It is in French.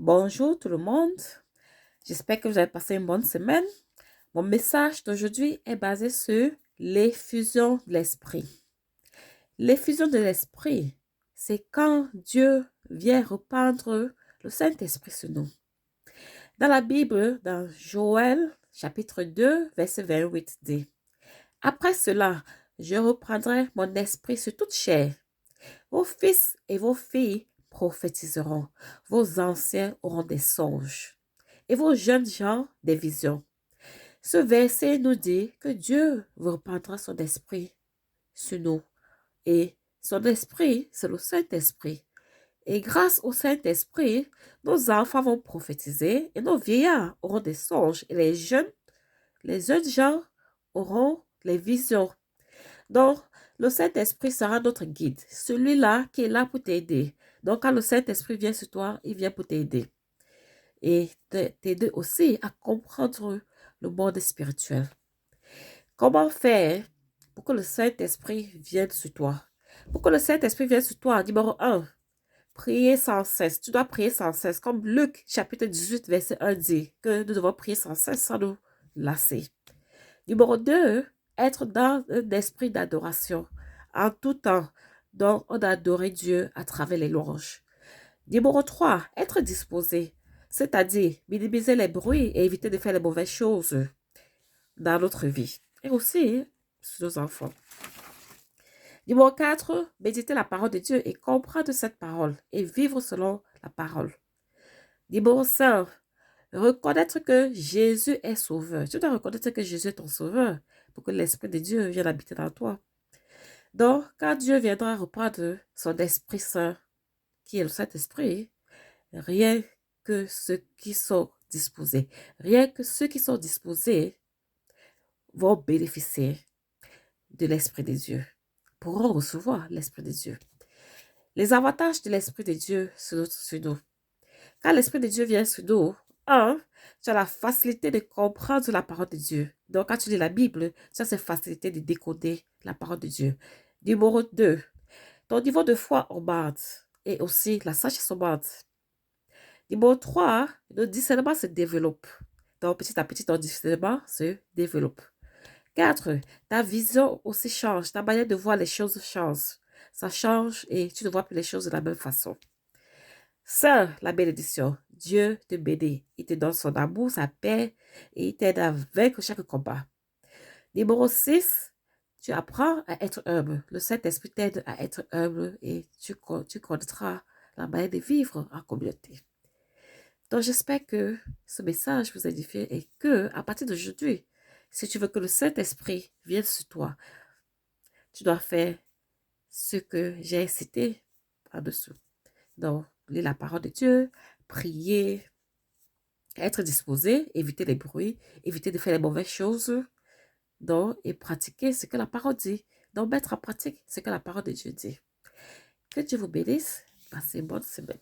Bonjour tout le monde, j'espère que vous avez passé une bonne semaine. Mon message d'aujourd'hui est basé sur l'effusion de l'esprit. L'effusion de l'esprit, c'est quand Dieu vient reprendre le Saint-Esprit sur nous. Dans la Bible, dans Joël, chapitre 2, verset 28 dit, « Après cela, je reprendrai mon esprit sur toute chair. Vos fils et vos filles prophétiseront, vos anciens auront des songes, et vos jeunes gens des visions. » Ce verset nous dit que Dieu reprendra son esprit sur nous. Et son esprit, c'est le Saint-Esprit. Et grâce au Saint-Esprit, nos enfants vont prophétiser et nos vieillards auront des songes et les jeunes gens auront les visions. Donc, le Saint-Esprit sera notre guide, celui-là qui est là pour t'aider. Donc, quand le Saint-Esprit vient sur toi, il vient pour t'aider. Et t'aider aussi à comprendre le monde spirituel. Comment faire pour que le Saint-Esprit vienne sur toi? Pour que le Saint-Esprit vienne sur toi, numéro 1, prier sans cesse. Tu dois prier sans cesse. Comme Luc, chapitre 18, verset 1 dit, que nous devons prier sans cesse sans nous lasser. Numéro 2, être dans un esprit d'adoration. En tout temps, donc on a adoré Dieu à travers les louanges. Numéro 3, être disposé. C'est-à-dire minimiser les bruits et éviter de faire les mauvaises choses dans notre vie. Et aussi sur nos enfants. Numéro 4, méditer la parole de Dieu et comprendre cette parole et vivre selon la parole. Numéro 5, reconnaître que Jésus est sauveur. Tu dois reconnaître que Jésus est ton sauveur pour que l'Esprit de Dieu vienne habiter dans toi. Donc, quand Dieu viendra reprendre son Esprit Saint, qui est le Saint-Esprit, rien que ceux qui sont disposés, vont bénéficier de l'Esprit de Dieu, pourront recevoir l'Esprit de Dieu. Les avantages de l'Esprit de Dieu sur nous. Quand l'Esprit de Dieu vient sur nous, tu as la facilité de comprendre la parole de Dieu. Donc, quand tu lis la Bible, tu as cette facilité de décoder la parole de Dieu. Numéro 2, ton niveau de foi augmente et aussi la sagesse augmente. Numéro 3, le discernement se développe. Donc, petit à petit, ton discernement se développe. 4, ta vision aussi change. Ta manière de voir les choses change. Ça change et tu ne vois plus les choses de la même façon. 5, la bénédiction. Dieu te bénit. Il te donne son amour, sa paix et il t'aide à vaincre chaque combat. Numéro 6, tu apprends à être humble. Le Saint-Esprit t'aide à être humble et tu connaîtras la manière de vivre en communauté. Donc, j'espère que ce message vous édifie et que, à partir d'aujourd'hui, si tu veux que le Saint-Esprit vienne sur toi, tu dois faire ce que j'ai cité en-dessous. Donc, lire la parole de Dieu, prier, être disposé, éviter les bruits, éviter de faire les mauvaises choses, donc, et pratiquer ce que la parole dit. Donc, mettre en pratique ce que la parole de Dieu dit. Que Dieu vous bénisse. Passez une bonne semaine.